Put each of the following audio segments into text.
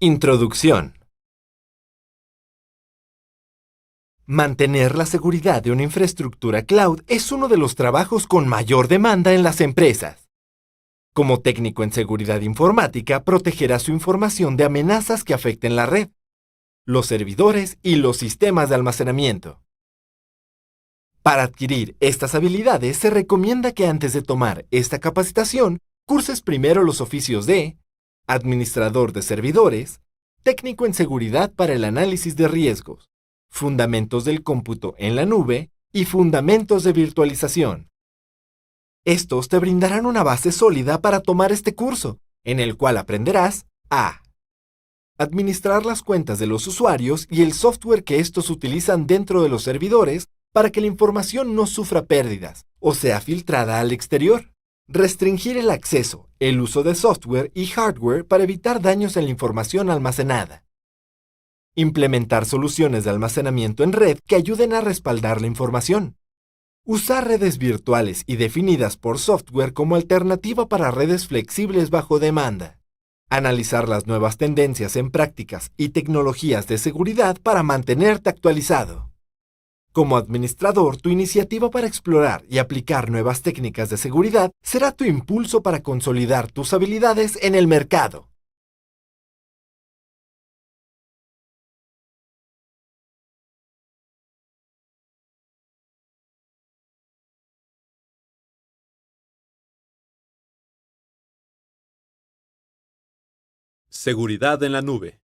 Introducción. Mantener la seguridad de una infraestructura cloud es uno de los trabajos con mayor demanda en las empresas. Como técnico en seguridad informática, protegerá su información de amenazas que afecten la red, los servidores y los sistemas de almacenamiento. Para adquirir estas habilidades, se recomienda que antes de tomar esta capacitación, curses primero los oficios de administrador de servidores, técnico en seguridad para el análisis de riesgos, fundamentos del cómputo en la nube y fundamentos de virtualización. Estos te brindarán una base sólida para tomar este curso, en el cual aprenderás a administrar las cuentas de los usuarios y el software que estos utilizan dentro de los servidores para que la información no sufra pérdidas o sea filtrada al exterior. Restringir el acceso, el uso de software y hardware para evitar daños en la información almacenada. Implementar soluciones de almacenamiento en red que ayuden a respaldar la información. Usar redes virtuales y definidas por software como alternativa para redes flexibles bajo demanda. Analizar las nuevas tendencias en prácticas y tecnologías de seguridad para mantenerte actualizado. Como administrador, tu iniciativa para explorar y aplicar nuevas técnicas de seguridad será tu impulso para consolidar tus habilidades en el mercado. Seguridad en la nube.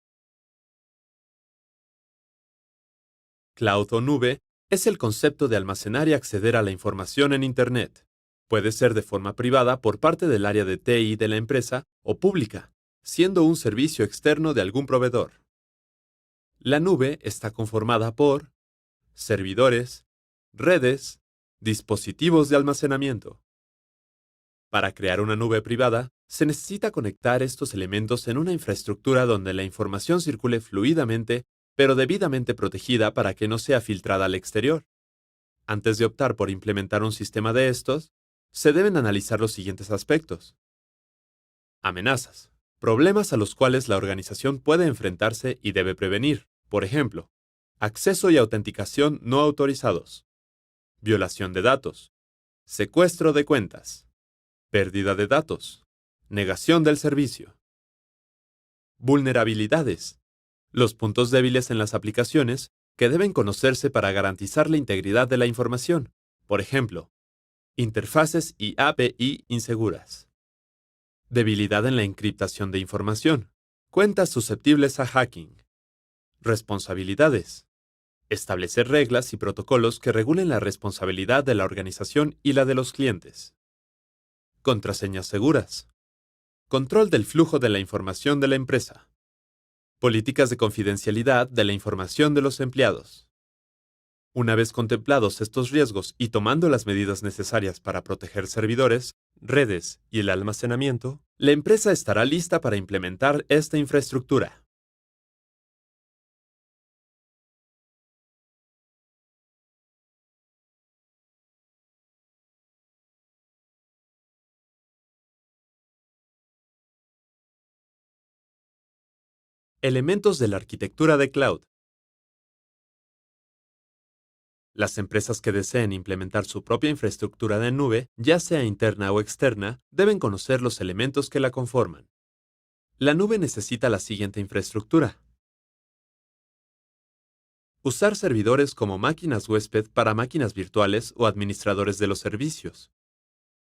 Cloud o nube es el concepto de almacenar y acceder a la información en Internet. Puede ser de forma privada por parte del área de TI de la empresa o pública, siendo un servicio externo de algún proveedor. La nube está conformada por servidores, redes, dispositivos de almacenamiento. Para crear una nube privada, se necesita conectar estos elementos en una infraestructura donde la información circule fluidamente, pero debidamente protegida para que no sea filtrada al exterior. Antes de optar por implementar un sistema de estos, se deben analizar los siguientes aspectos. Amenazas. Problemas a los cuales la organización puede enfrentarse y debe prevenir. Por ejemplo, acceso y autenticación no autorizados. Violación de datos. Secuestro de cuentas. Pérdida de datos. Negación del servicio. Vulnerabilidades. Los puntos débiles en las aplicaciones que deben conocerse para garantizar la integridad de la información. Por ejemplo, interfaces y API inseguras. Debilidad en la encriptación de información. Cuentas susceptibles a hacking. Responsabilidades. Establecer reglas y protocolos que regulen la responsabilidad de la organización y la de los clientes. Contraseñas seguras. Control del flujo de la información de la empresa. Políticas de confidencialidad de la información de los empleados. Una vez contemplados estos riesgos y tomando las medidas necesarias para proteger servidores, redes y el almacenamiento, la empresa estará lista para implementar esta infraestructura. Elementos de la arquitectura de cloud. Las empresas que deseen implementar su propia infraestructura de nube, ya sea interna o externa, deben conocer los elementos que la conforman. La nube necesita la siguiente infraestructura. Usar servidores como máquinas huésped para máquinas virtuales o administradores de los servicios.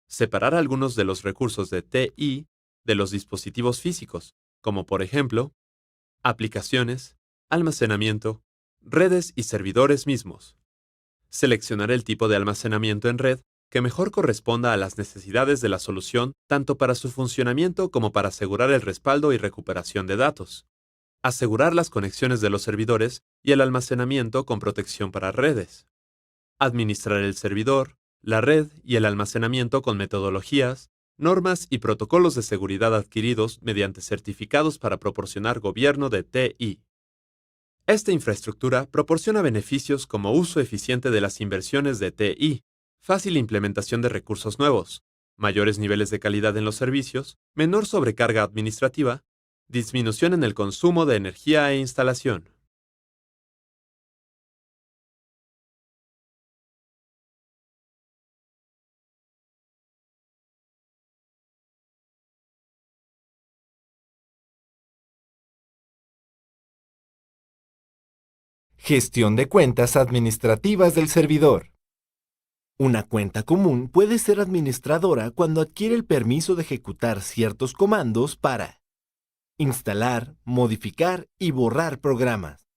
Separar algunos de los recursos de TI de los dispositivos físicos, como por ejemplo, aplicaciones, almacenamiento, redes y servidores mismos. Seleccionar el tipo de almacenamiento en red que mejor corresponda a las necesidades de la solución tanto para su funcionamiento como para asegurar el respaldo y recuperación de datos. Asegurar las conexiones de los servidores y el almacenamiento con protección para redes. Administrar el servidor, la red y el almacenamiento con metodologías, normas y protocolos de seguridad adquiridos mediante certificados para proporcionar gobierno de TI. Esta infraestructura proporciona beneficios como uso eficiente de las inversiones de TI, fácil implementación de recursos nuevos, mayores niveles de calidad en los servicios, menor sobrecarga administrativa, Disminución en el consumo de energía e instalación. Gestión de cuentas administrativas del servidor. Una cuenta común puede ser administradora cuando adquiere el permiso de ejecutar ciertos comandos para instalar, modificar y borrar programas,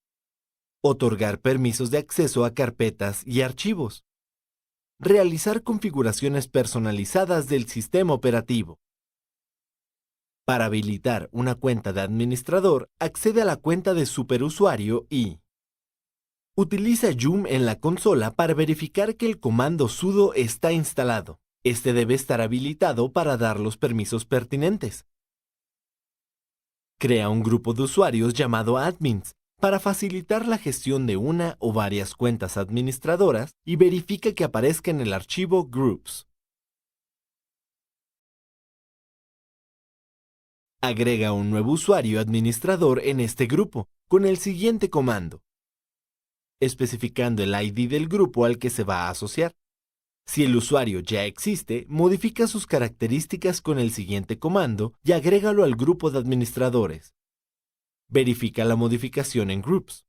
otorgar permisos de acceso a carpetas y archivos, realizar configuraciones personalizadas del sistema operativo. Para habilitar una cuenta de administrador, accede a la cuenta de superusuario y utiliza Yum en la consola para verificar que el comando sudo está instalado. Este debe estar habilitado para dar los permisos pertinentes. Crea un grupo de usuarios llamado admins para facilitar la gestión de una o varias cuentas administradoras y verifica que aparezca en el archivo groups. Agrega un nuevo usuario administrador en este grupo con el siguiente comando, especificando el ID del grupo al que se va a asociar. Si el usuario ya existe, modifica sus características con el siguiente comando y agrégalo al grupo de administradores. Verifica la modificación en Groups.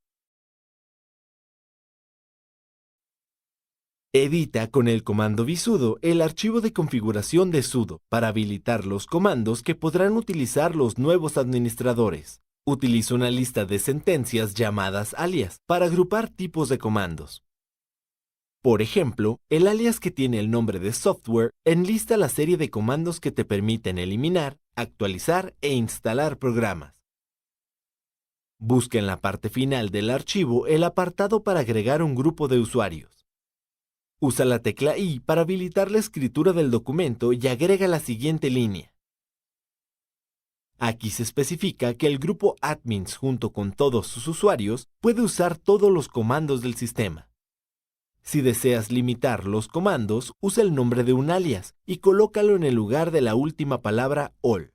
Edita con el comando vsudo el archivo de configuración de sudo para habilitar los comandos que podrán utilizar los nuevos administradores. Utiliza una lista de sentencias llamadas alias para agrupar tipos de comandos. Por ejemplo, el alias que tiene el nombre de software enlista la serie de comandos que te permiten eliminar, actualizar e instalar programas. Busca en la parte final del archivo el apartado para agregar un grupo de usuarios. Usa la tecla I para habilitar la escritura del documento y agrega la siguiente línea. Aquí se especifica que el grupo admins junto con todos sus usuarios puede usar todos los comandos del sistema. Si deseas limitar los comandos, usa el nombre de un alias y colócalo en el lugar de la última palabra all.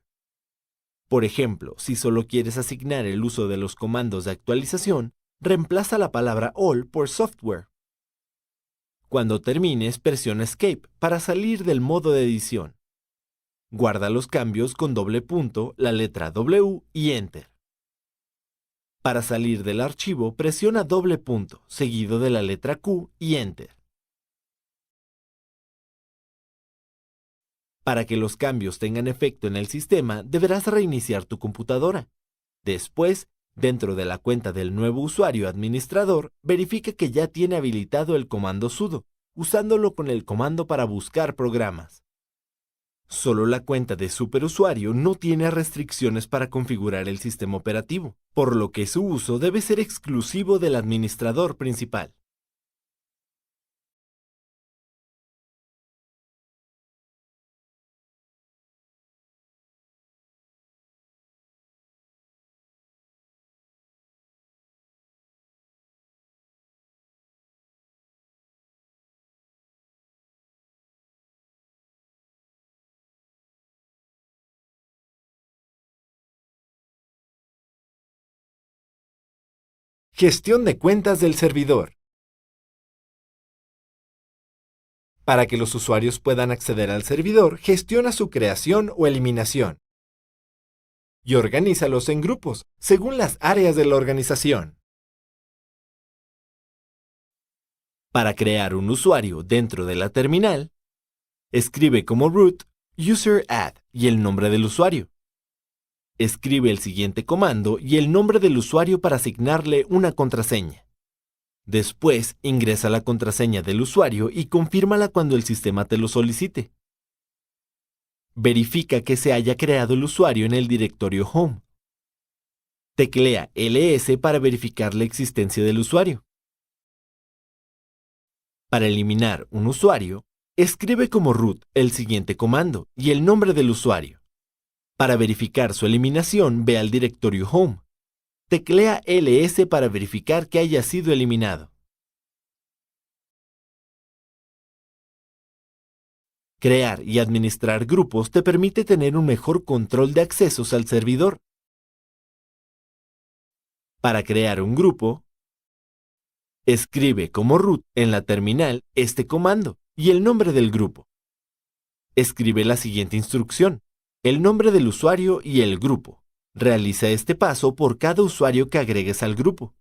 Por ejemplo, si solo quieres asignar el uso de los comandos de actualización, reemplaza la palabra all por software. Cuando termines, presiona Escape para salir del modo de edición. Guarda los cambios con doble punto, la letra W y Enter. Para salir del archivo, presiona doble punto, seguido de la letra Q y Enter. Para que los cambios tengan efecto en el sistema, deberás reiniciar tu computadora. Después, dentro de la cuenta del nuevo usuario administrador, verifica que ya tiene habilitado el comando sudo, usándolo con el comando para buscar programas. Solo la cuenta de superusuario no tiene restricciones para configurar el sistema operativo, por lo que su uso debe ser exclusivo del administrador principal. Gestión de cuentas del servidor. Para que los usuarios puedan acceder al servidor, gestiona su creación o eliminación. Y organízalos en grupos, según las áreas de la organización. Para crear un usuario dentro de la terminal, escribe como root user add y el nombre del usuario. Escribe el siguiente comando y el nombre del usuario para asignarle una contraseña. Después, ingresa la contraseña del usuario y confírmala cuando el sistema te lo solicite. Verifica que se haya creado el usuario en el directorio Home. Teclea ls para verificar la existencia del usuario. Para eliminar un usuario, escribe como root el siguiente comando y el nombre del usuario. Para verificar su eliminación, ve al directorio Home. Teclea ls para verificar que haya sido eliminado. Crear y administrar grupos te permite tener un mejor control de accesos al servidor. Para crear un grupo, escribe como root en la terminal este comando y el nombre del grupo. Escribe la siguiente instrucción, el nombre del usuario y el grupo. Realiza este paso por cada usuario que agregues al grupo.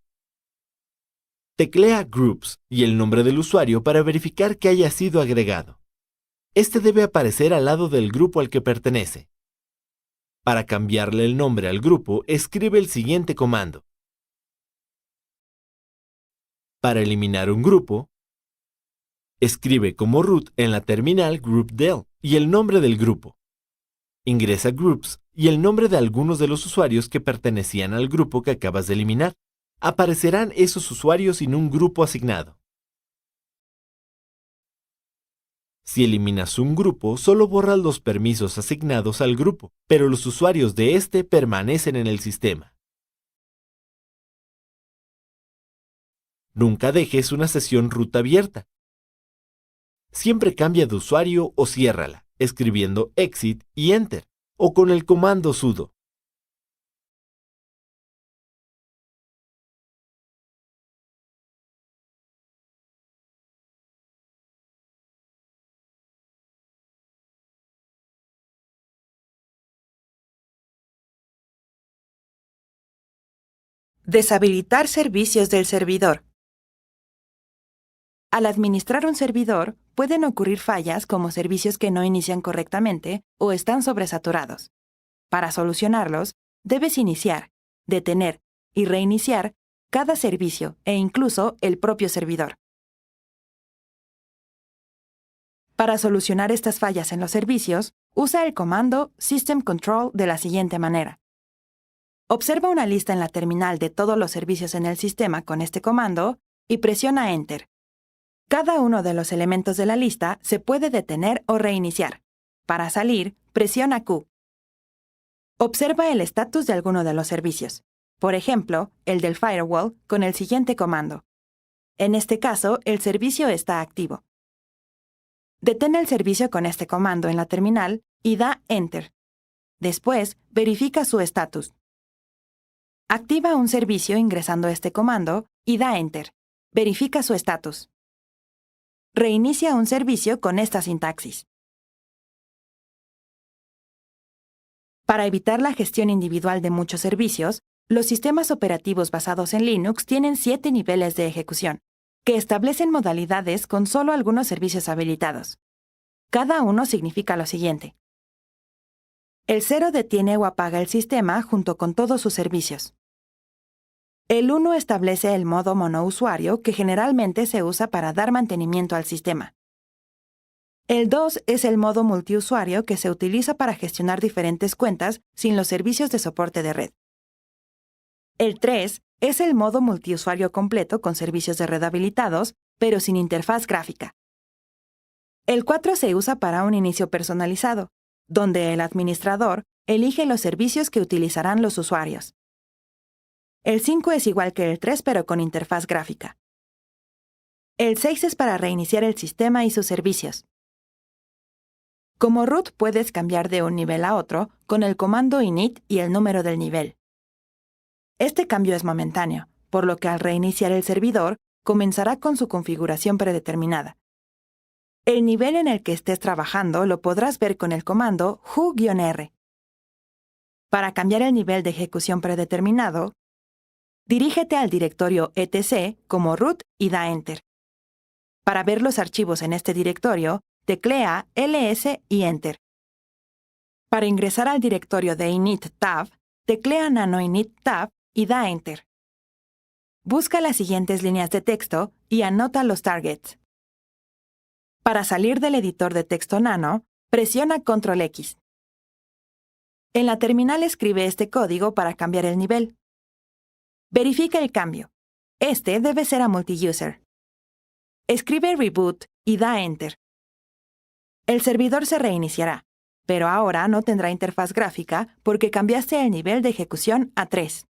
Teclea Groups y el nombre del usuario para verificar que haya sido agregado. Este debe aparecer al lado del grupo al que pertenece. Para cambiarle el nombre al grupo, escribe el siguiente comando. Para eliminar un grupo, escribe como root en la terminal groupdel y el nombre del grupo. Ingresa Groups y el nombre de algunos de los usuarios que pertenecían al grupo que acabas de eliminar. Aparecerán esos usuarios sin un grupo asignado. Si eliminas un grupo, solo borras los permisos asignados al grupo, pero los usuarios de este permanecen en el sistema. Nunca dejes una sesión root abierta. Siempre cambia de usuario o ciérrala, escribiendo exit y enter, o con el comando sudo. Deshabilitar servicios del servidor. Al administrar un servidor, pueden ocurrir fallas como servicios que no inician correctamente o están sobresaturados. Para solucionarlos, debes iniciar, detener y reiniciar cada servicio e incluso el propio servidor. Para solucionar estas fallas en los servicios, usa el comando System Control de la siguiente manera. Observa una lista en la terminal de todos los servicios en el sistema con este comando y presiona Enter. Cada uno de los elementos de la lista se puede detener o reiniciar. Para salir, presiona Q. Observa el estatus de alguno de los servicios. Por ejemplo, el del firewall con el siguiente comando. En este caso, el servicio está activo. Detén el servicio con este comando en la terminal y da Enter. Después, verifica su estatus. Activa un servicio ingresando este comando y da Enter. Verifica su estatus. Reinicia un servicio con esta sintaxis. Para evitar la gestión individual de muchos servicios, los sistemas operativos basados en Linux tienen 7 niveles de ejecución, que establecen modalidades con solo algunos servicios habilitados. Cada uno significa lo siguiente. El 0 detiene o apaga el sistema junto con todos sus servicios. El 1 establece el modo monousuario que generalmente se usa para dar mantenimiento al sistema. El 2 es el modo multiusuario que se utiliza para gestionar diferentes cuentas sin los servicios de soporte de red. El 3 es el modo multiusuario completo con servicios de red habilitados, pero sin interfaz gráfica. El 4 se usa para un inicio personalizado, donde el administrador elige los servicios que utilizarán los usuarios. El 5 es igual que el 3 pero con interfaz gráfica. El 6 es para reiniciar el sistema y sus servicios. Como root puedes cambiar de un nivel a otro con el comando init y el número del nivel. Este cambio es momentáneo, por lo que al reiniciar el servidor, comenzará con su configuración predeterminada. El nivel en el que estés trabajando lo podrás ver con el comando who-r. Para cambiar el nivel de ejecución predeterminado, dirígete al directorio etc como root y da Enter. Para ver los archivos en este directorio, teclea ls y Enter. Para ingresar al directorio de init tab, teclea nano init tab y da Enter. Busca las siguientes líneas de texto y anota los targets. Para salir del editor de texto nano, presiona Control X. En la terminal escribe este código para cambiar el nivel. Verifica el cambio. Este debe ser a multi-user. Escribe Reboot y da Enter. El servidor se reiniciará, pero ahora no tendrá interfaz gráfica porque cambiaste el nivel de ejecución a 3.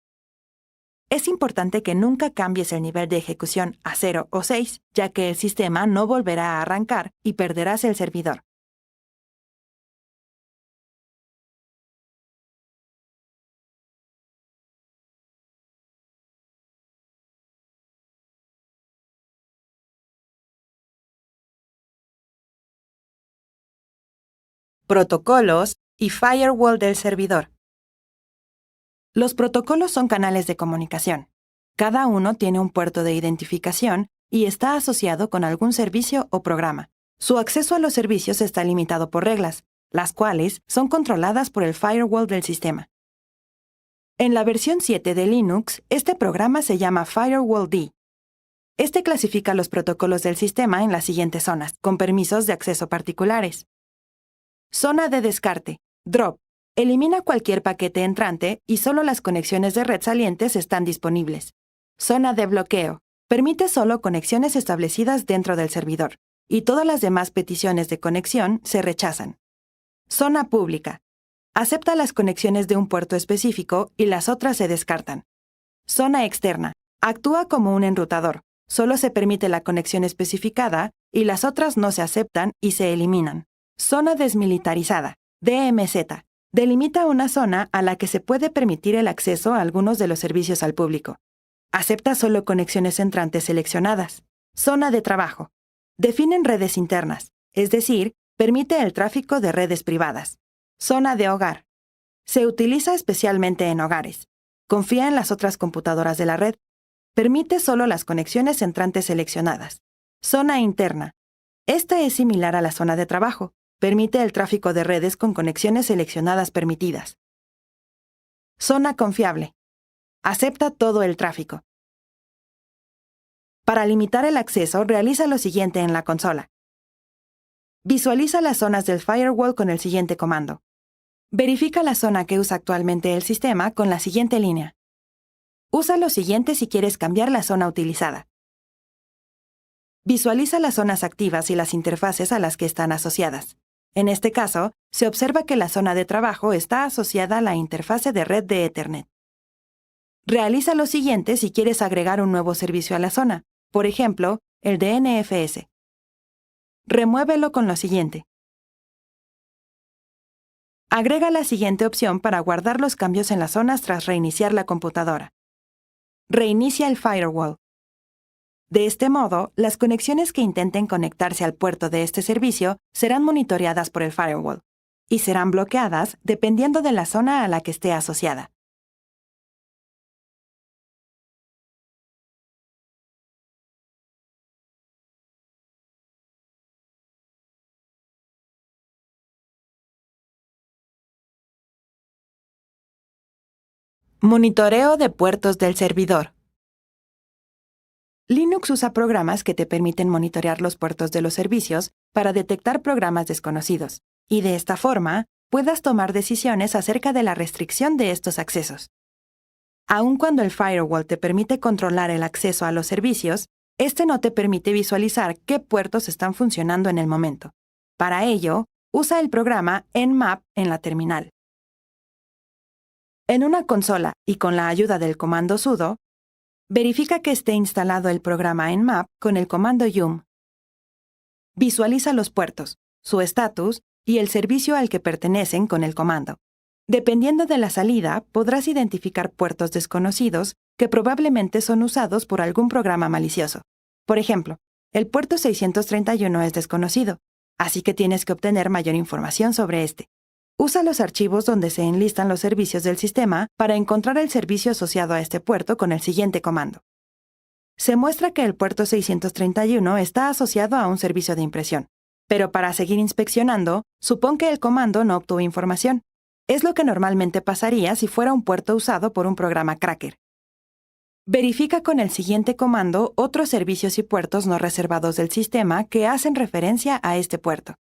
Es importante que nunca cambies el nivel de ejecución a 0 o 6, ya que el sistema no volverá a arrancar y perderás el servidor. protocolos y firewall del servidor. Los protocolos son canales de comunicación. Cada uno tiene un puerto de identificación y está asociado con algún servicio o programa. Su acceso a los servicios está limitado por reglas, las cuales son controladas por el firewall del sistema. En la versión 7 de Linux, este programa se llama FirewallD. Este clasifica los protocolos del sistema en las siguientes zonas, con permisos de acceso particulares. Zona de descarte, drop. Elimina cualquier paquete entrante y solo las conexiones de red salientes están disponibles. Zona de bloqueo. Permite solo conexiones establecidas dentro del servidor, y todas las demás peticiones de conexión se rechazan. Zona pública. Acepta las conexiones de un puerto específico y las otras se descartan. Zona externa. Actúa como un enrutador. Solo se permite la conexión especificada y las otras no se aceptan y se eliminan. Zona desmilitarizada, DMZ. Delimita una zona a la que se puede permitir el acceso a algunos de los servicios al público. Acepta solo conexiones entrantes seleccionadas. Zona de trabajo. Definen redes internas, es decir, permite el tráfico de redes privadas. Zona de hogar. Se utiliza especialmente en hogares. Confía en las otras computadoras de la red. Permite solo las conexiones entrantes seleccionadas. Zona interna. Esta es similar a la zona de trabajo. Permite el tráfico de redes con conexiones seleccionadas permitidas. Zona confiable. Acepta todo el tráfico. Para limitar el acceso, realiza lo siguiente en la consola. Visualiza las zonas del firewall con el siguiente comando. Verifica la zona que usa actualmente el sistema con la siguiente línea. Usa lo siguiente si quieres cambiar la zona utilizada. Visualiza las zonas activas y las interfaces a las que están asociadas. En este caso, se observa que la zona de trabajo está asociada a la interfase de red de Ethernet. Realiza lo siguiente si quieres agregar un nuevo servicio a la zona, por ejemplo, el de NFS. Remuévelo con lo siguiente. Agrega la siguiente opción para guardar los cambios en las zonas tras reiniciar la computadora. Reinicia el firewall. De este modo, las conexiones que intenten conectarse al puerto de este servicio serán monitoreadas por el firewall y serán bloqueadas dependiendo de la zona a la que esté asociada. Monitoreo de puertos del servidor. Linux usa programas que te permiten monitorear los puertos de los servicios para detectar programas desconocidos, y de esta forma puedas tomar decisiones acerca de la restricción de estos accesos. Aun cuando el firewall te permite controlar el acceso a los servicios, este no te permite visualizar qué puertos están funcionando en el momento. Para ello, usa el programa Nmap en la terminal. En una consola y con la ayuda del comando sudo, verifica que esté instalado el programa Nmap con el comando yum. Visualiza los puertos, su estatus y el servicio al que pertenecen con el comando. Dependiendo de la salida, podrás identificar puertos desconocidos que probablemente son usados por algún programa malicioso. Por ejemplo, el puerto 631 es desconocido, así que tienes que obtener mayor información sobre este. Usa los archivos donde se enlistan los servicios del sistema para encontrar el servicio asociado a este puerto con el siguiente comando. Se muestra que el puerto 631 está asociado a un servicio de impresión, pero para seguir inspeccionando, supón que el comando no obtuvo información. Es lo que normalmente pasaría si fuera un puerto usado por un programa cracker. Verifica con el siguiente comando otros servicios y puertos no reservados del sistema que hacen referencia a este puerto.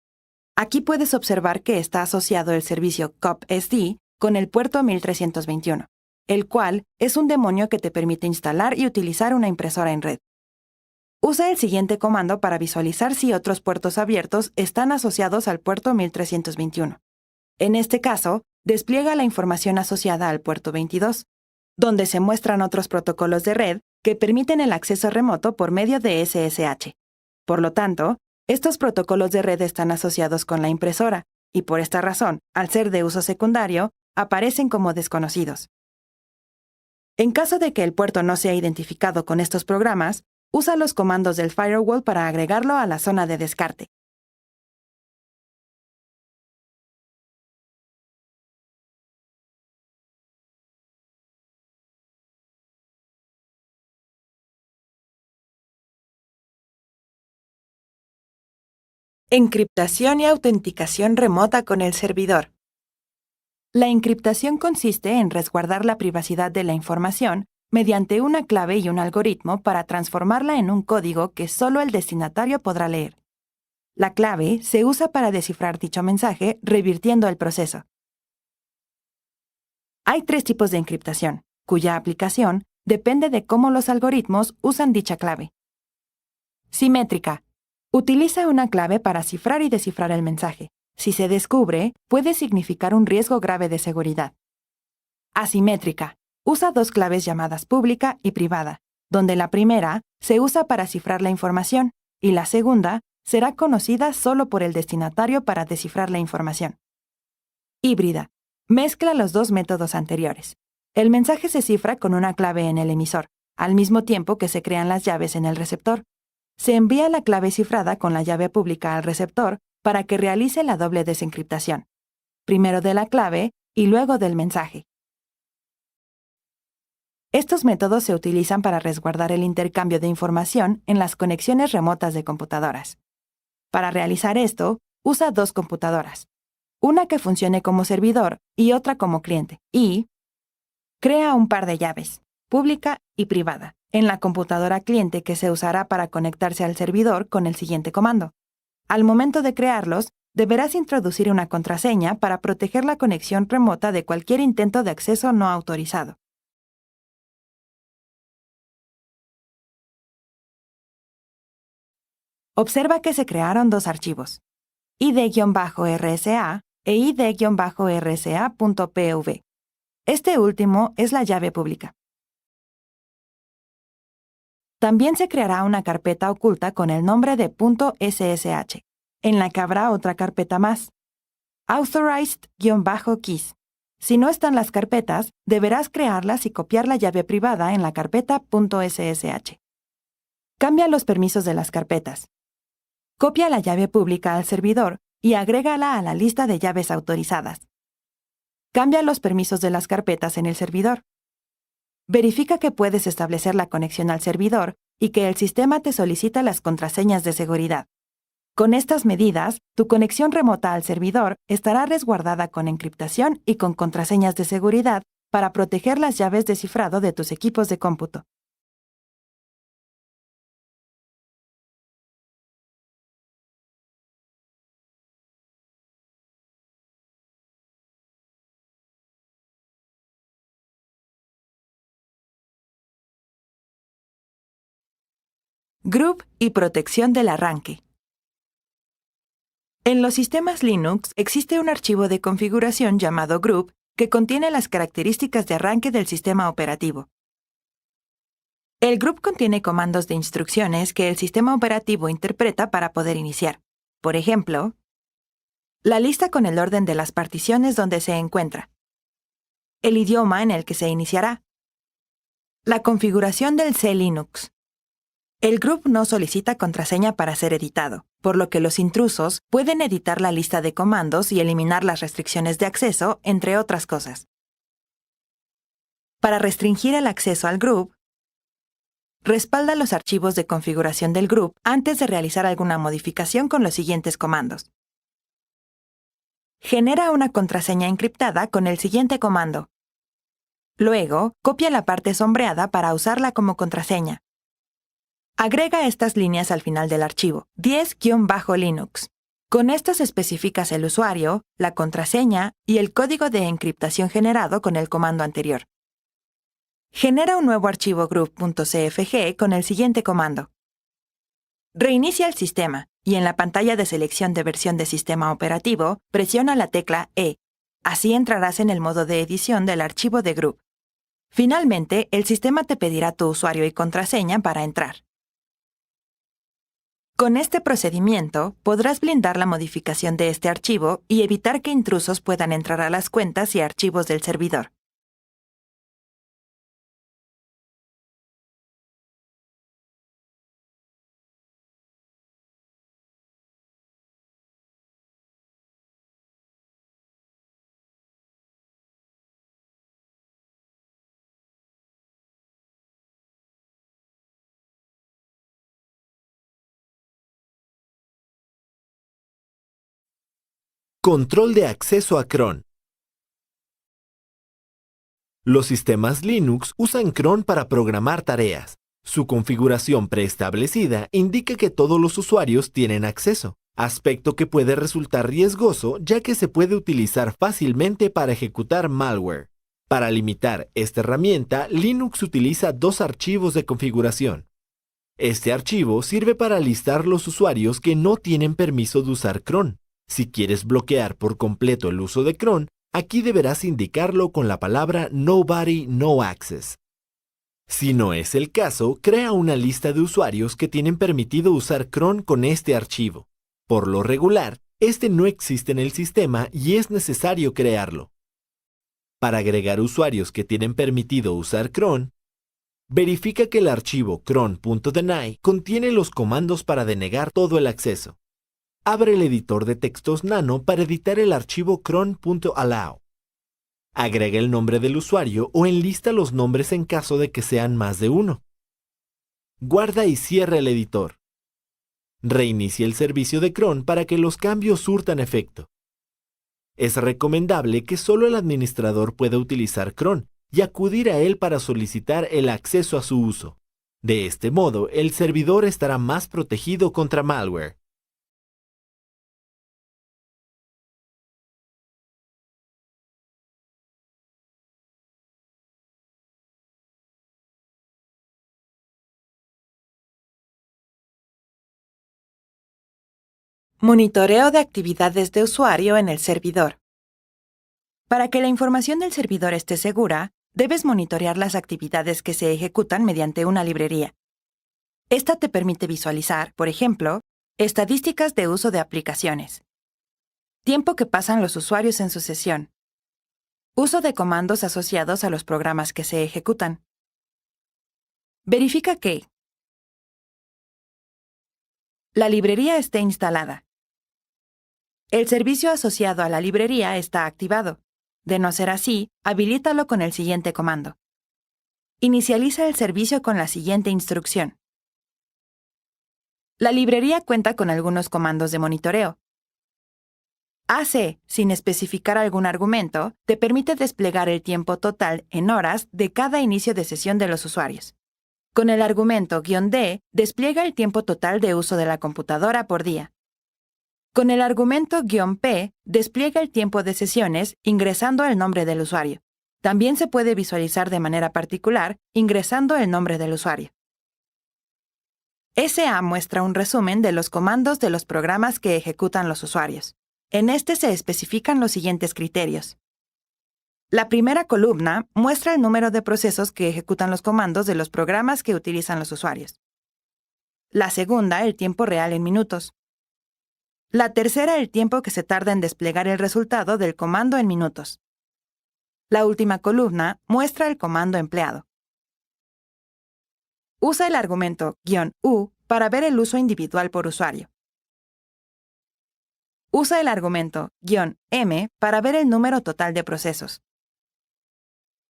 Aquí puedes observar que está asociado el servicio copsd con el puerto 1321, el cual es un demonio que te permite instalar y utilizar una impresora en red. Usa el siguiente comando para visualizar si otros puertos abiertos están asociados al puerto 1321. En este caso, despliega la información asociada al puerto 22, donde se muestran otros protocolos de red que permiten el acceso remoto por medio de SSH. Por lo tanto, estos protocolos de red están asociados con la impresora y por esta razón, al ser de uso secundario, aparecen como desconocidos. En caso de que el puerto no sea identificado con estos programas, usa los comandos del firewall para agregarlo a la zona de descarte. Encriptación y autenticación remota con el servidor. La encriptación consiste en resguardar la privacidad de la información mediante una clave y un algoritmo para transformarla en un código que solo el destinatario podrá leer. La clave se usa para descifrar dicho mensaje, revirtiendo el proceso. Hay 3 tipos de encriptación, cuya aplicación depende de cómo los algoritmos usan dicha clave. Simétrica. Utiliza una clave para cifrar y descifrar el mensaje. Si se descubre, puede significar un riesgo grave de seguridad. Asimétrica. Usa 2 claves llamadas pública y privada, donde la primera se usa para cifrar la información y la segunda será conocida solo por el destinatario para descifrar la información. Híbrida. Mezcla los 2 métodos anteriores. El mensaje se cifra con una clave en el emisor, al mismo tiempo que se crean las llaves en el receptor. Se envía la clave cifrada con la llave pública al receptor para que realice la doble desencriptación, primero de la clave y luego del mensaje. Estos métodos se utilizan para resguardar el intercambio de información en las conexiones remotas de computadoras. Para realizar esto, usa 2 computadoras, una que funcione como servidor y otra como cliente, y crea un par de llaves, pública y privada, en la computadora cliente que se usará para conectarse al servidor con el siguiente comando. Al momento de crearlos, deberás introducir una contraseña para proteger la conexión remota de cualquier intento de acceso no autorizado. Observa que se crearon 2 archivos, id-rsa e id-rsa.pv. Este último es la llave pública. También se creará una carpeta oculta con el nombre de .ssh, en la que habrá otra carpeta más, authorized-keys. Si no están las carpetas, deberás crearlas y copiar la llave privada en la carpeta .ssh. Cambia los permisos de las carpetas. Copia la llave pública al servidor y agrégala a la lista de llaves autorizadas. Cambia los permisos de las carpetas en el servidor. Verifica que puedes establecer la conexión al servidor y que el sistema te solicita las contraseñas de seguridad. Con estas medidas, tu conexión remota al servidor estará resguardada con encriptación y con contraseñas de seguridad para proteger las llaves de cifrado de tus equipos de cómputo. Group y protección del arranque. En los sistemas Linux existe un archivo de configuración llamado group que contiene las características de arranque del sistema operativo. El group contiene comandos de instrucciones que el sistema operativo interpreta para poder iniciar. Por ejemplo, la lista con el orden de las particiones donde se encuentra, el idioma en el que se iniciará, la configuración del C Linux. El group no solicita contraseña para ser editado, por lo que los intrusos pueden editar la lista de comandos y eliminar las restricciones de acceso, entre otras cosas. Para restringir el acceso al group, respalda los archivos de configuración del group antes de realizar alguna modificación con los siguientes comandos. Genera una contraseña encriptada con el siguiente comando. Luego, copia la parte sombreada para usarla como contraseña. Agrega estas líneas al final del archivo, 10-Linux. Con estas especificas el usuario, la contraseña y el código de encriptación generado con el comando anterior. Genera un nuevo archivo group.cfg con el siguiente comando. Reinicia el sistema y en la pantalla de selección de versión de sistema operativo, presiona la tecla E. Así entrarás en el modo de edición del archivo de group. Finalmente, el sistema te pedirá tu usuario y contraseña para entrar. Con este procedimiento, podrás blindar la modificación de este archivo y evitar que intrusos puedan entrar a las cuentas y archivos del servidor. Control de acceso a cron. Los sistemas Linux usan cron para programar tareas. Su configuración preestablecida indica que todos los usuarios tienen acceso, aspecto que puede resultar riesgoso ya que se puede utilizar fácilmente para ejecutar malware. Para limitar esta herramienta, Linux utiliza dos archivos de configuración. Este archivo sirve para listar los usuarios que no tienen permiso de usar cron. Si quieres bloquear por completo el uso de cron, aquí deberás indicarlo con la palabra Nobody No Access. Si no es el caso, crea una lista de usuarios que tienen permitido usar cron con este archivo. Por lo regular, este no existe en el sistema y es necesario crearlo. Para agregar usuarios que tienen permitido usar cron, verifica que el archivo cron.deny contiene los comandos para denegar todo el acceso. Abre el editor de textos Nano para editar el archivo cron.allow. Agrega el nombre del usuario o enlista los nombres en caso de que sean más de uno. Guarda y cierra el editor. Reinicia el servicio de cron para que los cambios surtan efecto. Es recomendable que solo el administrador pueda utilizar cron y acudir a él para solicitar el acceso a su uso. De este modo, el servidor estará más protegido contra malware. Monitoreo de actividades de usuario en el servidor. Para que la información del servidor esté segura, debes monitorear las actividades que se ejecutan mediante una librería. Esta te permite visualizar, por ejemplo, estadísticas de uso de aplicaciones, tiempo que pasan los usuarios en su sesión, uso de comandos asociados a los programas que se ejecutan. Verifica que la librería esté instalada. El servicio asociado a la librería está activado. De no ser así, habilítalo con el siguiente comando. Inicializa el servicio con la siguiente instrucción. La librería cuenta con algunos comandos de monitoreo. AC, sin especificar algún argumento, te permite desplegar el tiempo total en horas de cada inicio de sesión de los usuarios. Con el argumento "-d", despliega el tiempo total de uso de la computadora por día. Con el argumento "-p", despliega el tiempo de sesiones ingresando el nombre del usuario. También se puede visualizar de manera particular ingresando el nombre del usuario. SA muestra un resumen de los comandos de los programas que ejecutan los usuarios. En este se especifican los siguientes criterios. La primera columna muestra el número de procesos que ejecutan los comandos de los programas que utilizan los usuarios. La segunda, el tiempo real en minutos. La tercera, el tiempo que se tarda en desplegar el resultado del comando en minutos. La última columna muestra el comando empleado. Usa el argumento "-u" para ver el uso individual por usuario. Usa el argumento "-m" para ver el número total de procesos.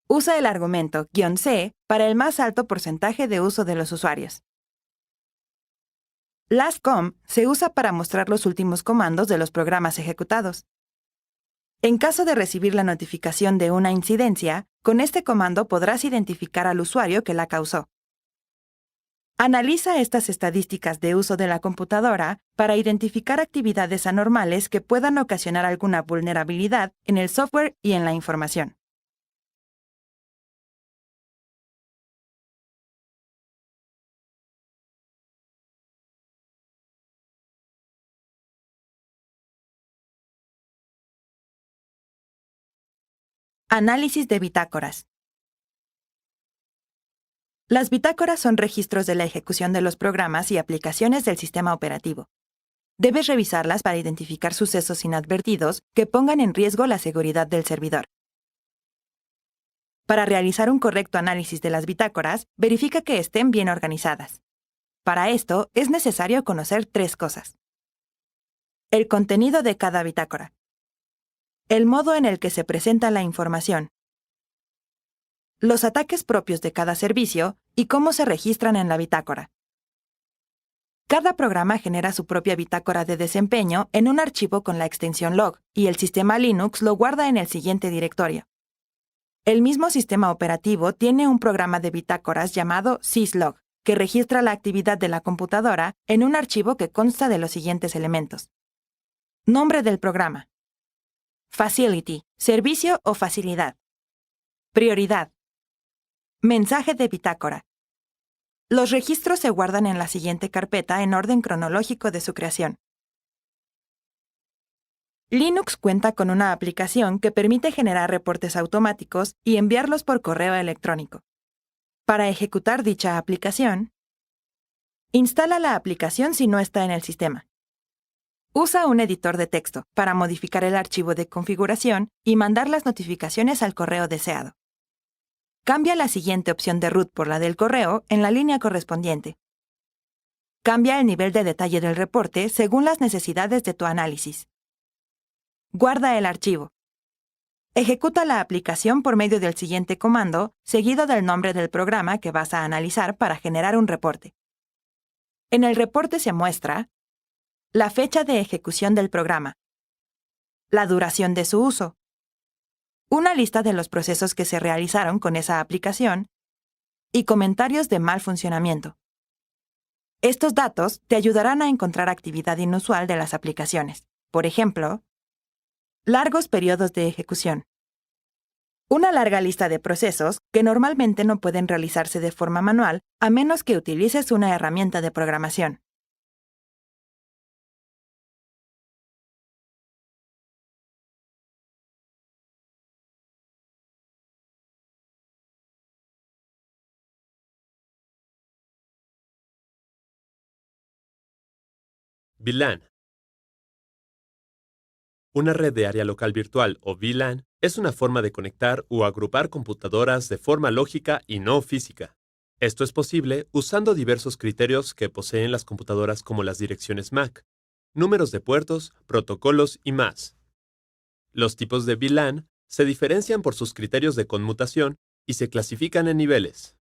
Usa el argumento "-c" para el más alto porcentaje de uso de los usuarios. Lastcom se usa para mostrar los últimos comandos de los programas ejecutados. En caso de recibir la notificación de una incidencia, con este comando podrás identificar al usuario que la causó. Analiza estas estadísticas de uso de la computadora para identificar actividades anormales que puedan ocasionar alguna vulnerabilidad en el software y en la información. Análisis de bitácoras. Las bitácoras son registros de la ejecución de los programas y aplicaciones del sistema operativo. Debes revisarlas para identificar sucesos inadvertidos que pongan en riesgo la seguridad del servidor. Para realizar un correcto análisis de las bitácoras, verifica que estén bien organizadas. Para esto, es necesario conocer tres cosas. El contenido de cada bitácora. El modo en el que se presenta la información. Los ataques propios de cada servicio y cómo se registran en la bitácora. Cada programa genera su propia bitácora de desempeño en un archivo con la extensión log, y el sistema Linux lo guarda en el siguiente directorio. El mismo sistema operativo tiene un programa de bitácoras llamado syslog, que registra la actividad de la computadora en un archivo que consta de los siguientes elementos. Nombre del programa. Facility, servicio o facilidad. Prioridad. Mensaje de bitácora. Los registros se guardan en la siguiente carpeta en orden cronológico de su creación. Linux cuenta con una aplicación que permite generar reportes automáticos y enviarlos por correo electrónico. Para ejecutar dicha aplicación, instala la aplicación si no está en el sistema. Usa un editor de texto para modificar el archivo de configuración y mandar las notificaciones al correo deseado. Cambia la siguiente opción de root por la del correo en la línea correspondiente. Cambia el nivel de detalle del reporte según las necesidades de tu análisis. Guarda el archivo. Ejecuta la aplicación por medio del siguiente comando, seguido del nombre del programa que vas a analizar para generar un reporte. En el reporte se muestra la fecha de ejecución del programa, la duración de su uso, una lista de los procesos que se realizaron con esa aplicación y comentarios de mal funcionamiento. Estos datos te ayudarán a encontrar actividad inusual de las aplicaciones. Por ejemplo, largos periodos de ejecución. Una larga lista de procesos que normalmente no pueden realizarse de forma manual a menos que utilices una herramienta de programación. VLAN. Una red de área local virtual o VLAN es una forma de conectar o agrupar computadoras de forma lógica y no física. Esto es posible usando diversos criterios que poseen las computadoras como las direcciones MAC, números de puertos, protocolos y más. Los tipos de VLAN se diferencian por sus criterios de conmutación y se clasifican en niveles.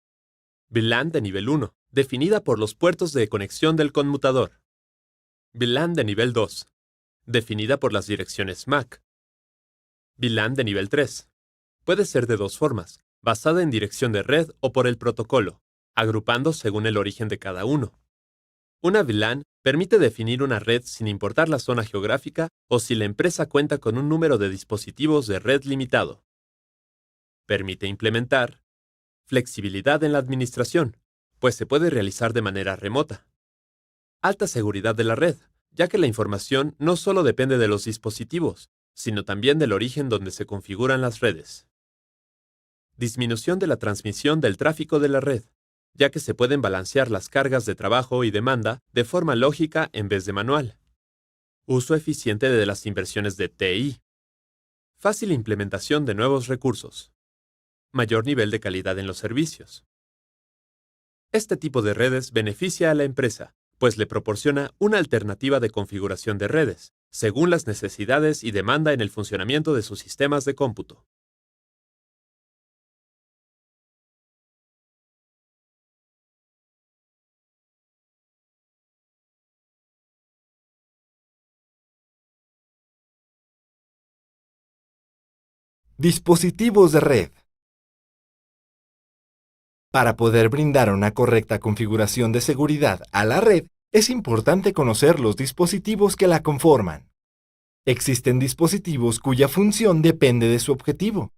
VLAN de nivel 1, definida por los puertos de conexión del conmutador. VLAN de nivel 2, definida por las direcciones MAC. VLAN de nivel 3. Puede ser de dos formas, basada en dirección de red o por el protocolo, agrupando según el origen de cada uno. Una VLAN permite definir una red sin importar la zona geográfica o si la empresa cuenta con un número de dispositivos de red limitado. Permite implementar flexibilidad en la administración, pues se puede realizar de manera remota. Alta seguridad de la red, ya que la información no solo depende de los dispositivos, sino también del origen donde se configuran las redes. Disminución de la transmisión del tráfico de la red, ya que se pueden balancear las cargas de trabajo y demanda de forma lógica en vez de manual. Uso eficiente de las inversiones de TI. Fácil implementación de nuevos recursos. Mayor nivel de calidad en los servicios. Este tipo de redes beneficia a la empresa, pues le proporciona una alternativa de configuración de redes, según las necesidades y demanda en el funcionamiento de sus sistemas de cómputo. Dispositivos de red. Para poder brindar una correcta configuración de seguridad a la red, es importante conocer los dispositivos que la conforman. Existen dispositivos cuya función depende de su objetivo.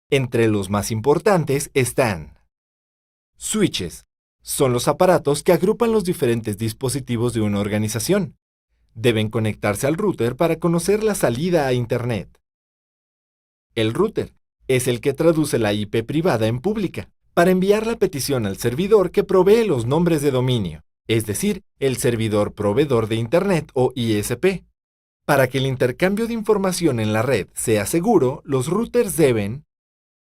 Entre los más importantes están switches. Son los aparatos que agrupan los diferentes dispositivos de una organización. Deben conectarse al router para conocer la salida a Internet. El router es el que traduce la IP privada en pública para enviar la petición al servidor que provee los nombres de dominio, es decir, el servidor proveedor de Internet o ISP. Para que el intercambio de información en la red sea seguro, los routers deben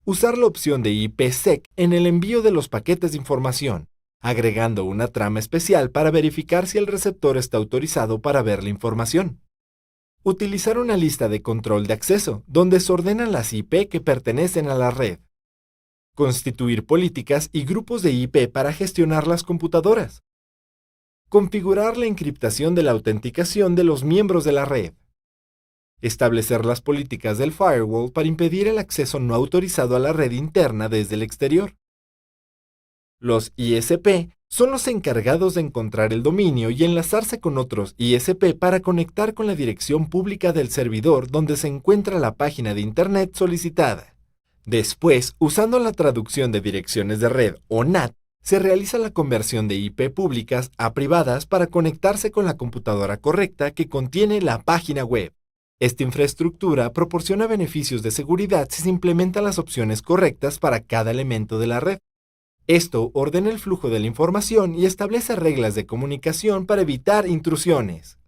usar la opción de IPsec en el envío de los paquetes de información, agregando una trama especial para verificar si el receptor está autorizado para ver la información. Utilizar una lista de control de acceso, donde se ordenan las IP que pertenecen a la red. Constituir políticas y grupos de IP para gestionar las computadoras. configurar la encriptación de la autenticación de los miembros de la red. Establecer las políticas del firewall para impedir el acceso no autorizado a la red interna desde el exterior. Los ISP son los encargados de encontrar el dominio y enlazarse con otros ISP para conectar con la dirección pública del servidor donde se encuentra la página de Internet solicitada. Después, usando la traducción de direcciones de red o NAT, se realiza la conversión de IP públicas a privadas para conectarse con la computadora correcta que contiene la página web. Esta infraestructura proporciona beneficios de seguridad si se implementan las opciones correctas para cada elemento de la red. Esto ordena el flujo de la información y establece reglas de comunicación para evitar intrusiones.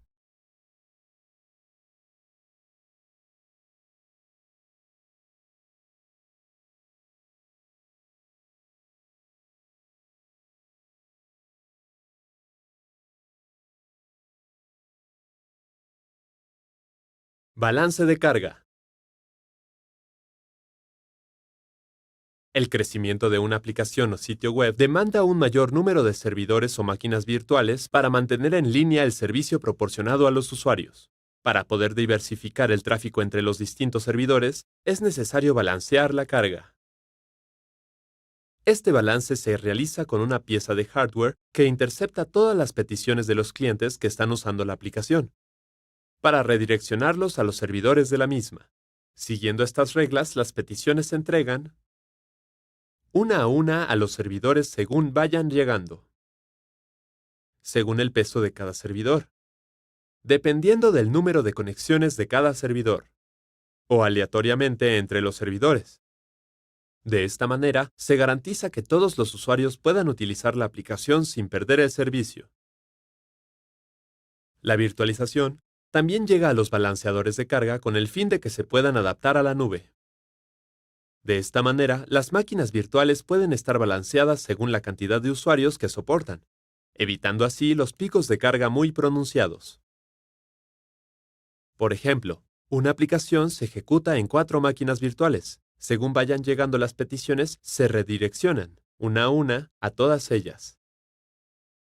Balance de carga. El crecimiento de una aplicación o sitio web demanda un mayor número de servidores o máquinas virtuales para mantener en línea el servicio proporcionado a los usuarios. Para poder diversificar el tráfico entre los distintos servidores, es necesario balancear la carga. Este balance se realiza con una pieza de hardware que intercepta todas las peticiones de los clientes que están usando la aplicación, para redireccionarlos a los servidores de la misma. Siguiendo estas reglas, las peticiones se entregan una a una a los servidores según vayan llegando, según el peso de cada servidor, dependiendo del número de conexiones de cada servidor, o aleatoriamente entre los servidores. De esta manera, se garantiza que todos los usuarios puedan utilizar la aplicación sin perder el servicio. La virtualización también llega a los balanceadores de carga con el fin de que se puedan adaptar a la nube. De esta manera, las máquinas virtuales pueden estar balanceadas según la cantidad de usuarios que soportan, evitando así los picos de carga muy pronunciados. Por ejemplo, una aplicación se ejecuta en 4 máquinas virtuales. Según vayan llegando las peticiones, se redireccionan, una a todas ellas.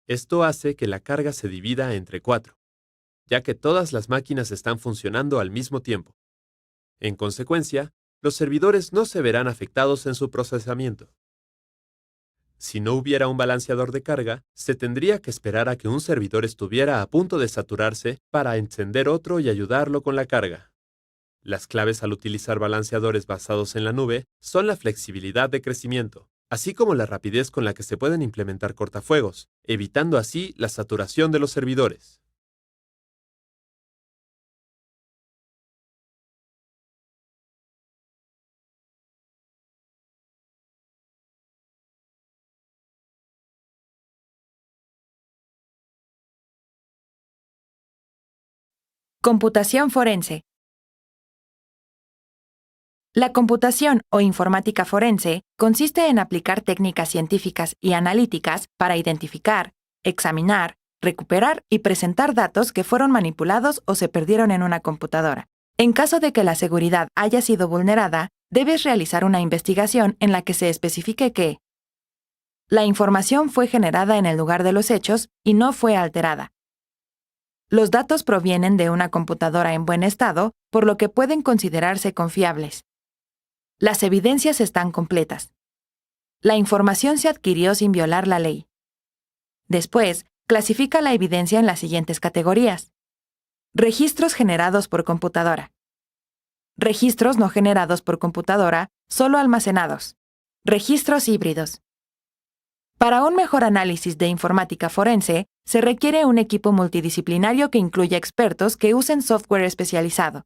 Esto hace que la carga se divida entre 4, ya que todas las máquinas están funcionando al mismo tiempo. En consecuencia, los servidores no se verán afectados en su procesamiento. Si no hubiera un balanceador de carga, se tendría que esperar a que un servidor estuviera a punto de saturarse para encender otro y ayudarlo con la carga. Las claves al utilizar balanceadores basados en la nube son la flexibilidad de crecimiento, así como la rapidez con la que se pueden implementar cortafuegos, evitando así la saturación de los servidores. Computación forense. La computación o informática forense consiste en aplicar técnicas científicas y analíticas para identificar, examinar, recuperar y presentar datos que fueron manipulados o se perdieron en una computadora. En caso de que la seguridad haya sido vulnerada, debes realizar una investigación en la que se especifique que la información fue generada en el lugar de los hechos y no fue alterada. Los datos provienen de una computadora en buen estado, por lo que pueden considerarse confiables. Las evidencias están completas. La información se adquirió sin violar la ley. Después, clasifica la evidencia en las siguientes categorías. Registros generados por computadora. Registros no generados por computadora, solo almacenados. Registros híbridos. Para un mejor análisis de informática forense, se requiere un equipo multidisciplinario que incluya expertos que usen software especializado.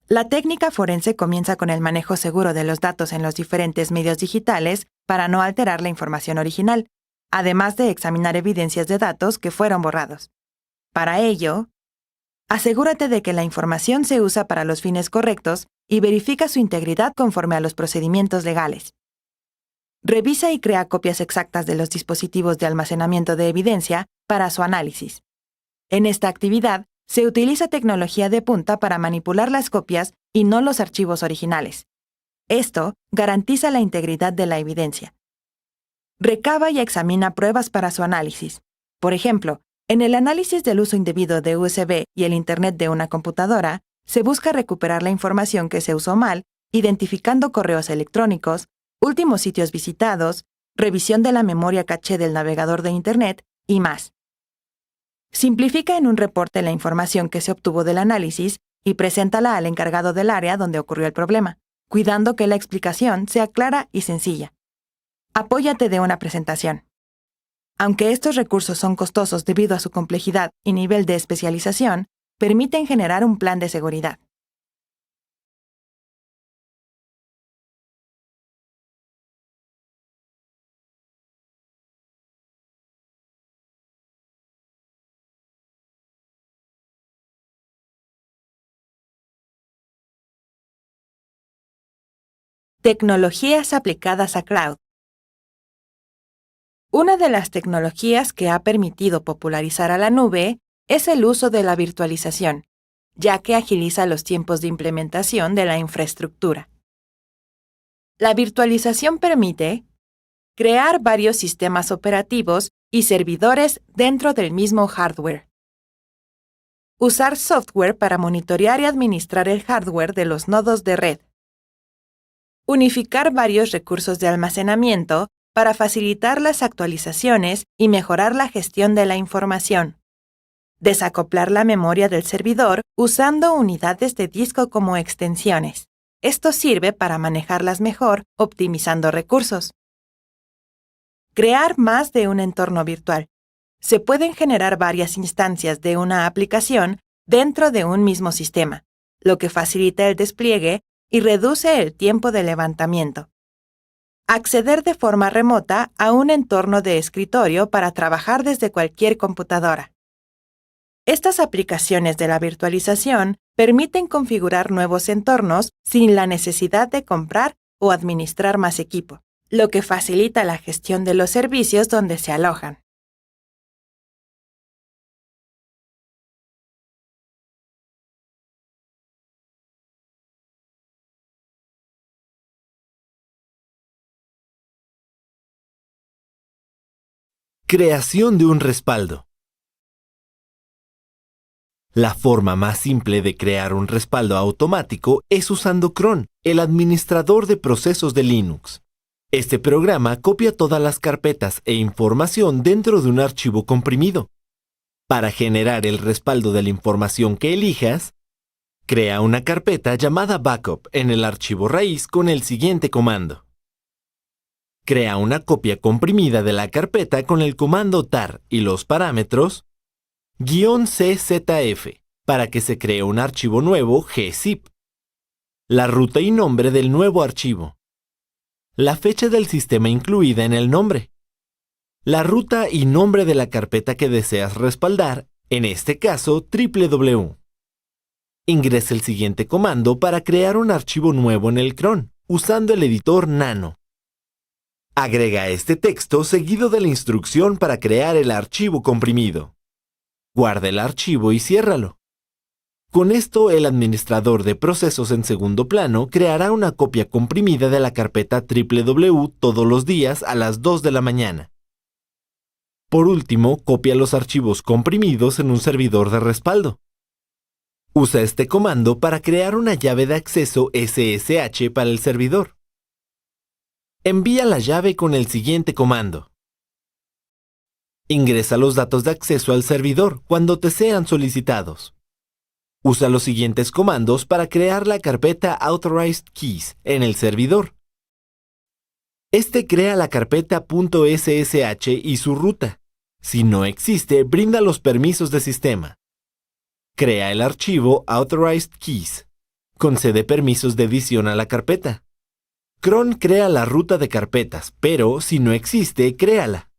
La técnica forense comienza con el manejo seguro de los datos en los diferentes medios digitales para no alterar la información original, además de examinar evidencias de datos que fueron borrados. Para ello, asegúrate de que la información se usa para los fines correctos y verifica su integridad conforme a los procedimientos legales. Revisa y crea copias exactas de los dispositivos de almacenamiento de evidencia para su análisis. En esta actividad, se utiliza tecnología de punta para manipular las copias y no los archivos originales. Esto garantiza la integridad de la evidencia. Recaba y examina pruebas para su análisis. Por ejemplo, en el análisis del uso indebido de USB y el Internet de una computadora, se busca recuperar la información que se usó mal, identificando correos electrónicos, últimos sitios visitados, revisión de la memoria caché del navegador de Internet y más. Simplifica en un reporte la información que se obtuvo del análisis y preséntala al encargado del área donde ocurrió el problema, cuidando que la explicación sea clara y sencilla. Apóyate de una presentación. Aunque estos recursos son costosos debido a su complejidad y nivel de especialización, permiten generar un plan de seguridad. Tecnologías aplicadas a cloud. Una de las tecnologías que ha permitido popularizar a la nube es el uso de la virtualización, ya que agiliza los tiempos de implementación de la infraestructura. La virtualización permite crear varios sistemas operativos y servidores dentro del mismo hardware. Usar software para monitorear y administrar el hardware de los nodos de red. Unificar varios recursos de almacenamiento para facilitar las actualizaciones y mejorar la gestión de la información. Desacoplar la memoria del servidor usando unidades de disco como extensiones. Esto sirve para manejarlas mejor, optimizando recursos. Crear más de un entorno virtual. Se pueden generar varias instancias de una aplicación dentro de un mismo sistema, lo que facilita el despliegue y reduce el tiempo de levantamiento. Acceder de forma remota a un entorno de escritorio para trabajar desde cualquier computadora. Estas aplicaciones de la virtualización permiten configurar nuevos entornos sin la necesidad de comprar o administrar más equipo, lo que facilita la gestión de los servicios donde se alojan. Creación de un respaldo. La forma más simple de crear un respaldo automático es usando cron, el administrador de procesos de Linux. Este programa copia todas las carpetas e información dentro de un archivo comprimido. Para generar el respaldo de la información que elijas, crea una carpeta llamada backup en el archivo raíz con el siguiente comando. Crea una copia comprimida de la carpeta con el comando tar y los parámetros -czf para que se cree un archivo nuevo gzip. La ruta y nombre del nuevo archivo. La fecha del sistema incluida en el nombre. La ruta y nombre de la carpeta que deseas respaldar, en este caso www. Ingresa el siguiente comando para crear un archivo nuevo en el cron, usando el editor Nano. Agrega este texto seguido de la instrucción para crear el archivo comprimido. Guarda el archivo y ciérralo. Con esto, el administrador de procesos en segundo plano creará una copia comprimida de la carpeta www todos los días a las 2 de la mañana. Por último, copia los archivos comprimidos en un servidor de respaldo. Usa este comando para crear una llave de acceso SSH para el servidor. Envía la llave con el siguiente comando. Ingresa los datos de acceso al servidor cuando te sean solicitados. Usa los siguientes comandos para crear la carpeta Authorized Keys en el servidor. Este crea la carpeta .ssh y su ruta. Si no existe, brinda los permisos de sistema. Crea el archivo Authorized Keys. Concede permisos de edición a la carpeta. Cron crea la ruta de carpetas, pero si no existe, créala.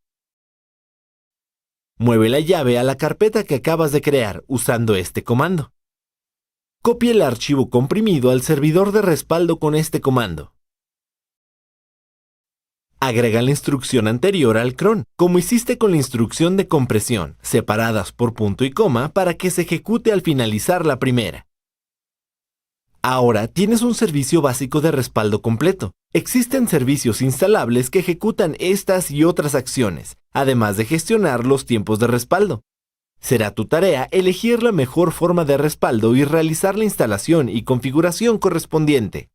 Mueve la llave a la carpeta que acabas de crear usando este comando. Copia el archivo comprimido al servidor de respaldo con este comando. Agrega la instrucción anterior al cron, como hiciste con la instrucción de compresión, separadas por punto y coma para que se ejecute al finalizar la primera. Ahora tienes un servicio básico de respaldo completo. Existen servicios instalables que ejecutan estas y otras acciones, además de gestionar los tiempos de respaldo. Será tu tarea elegir la mejor forma de respaldo y realizar la instalación y configuración correspondiente.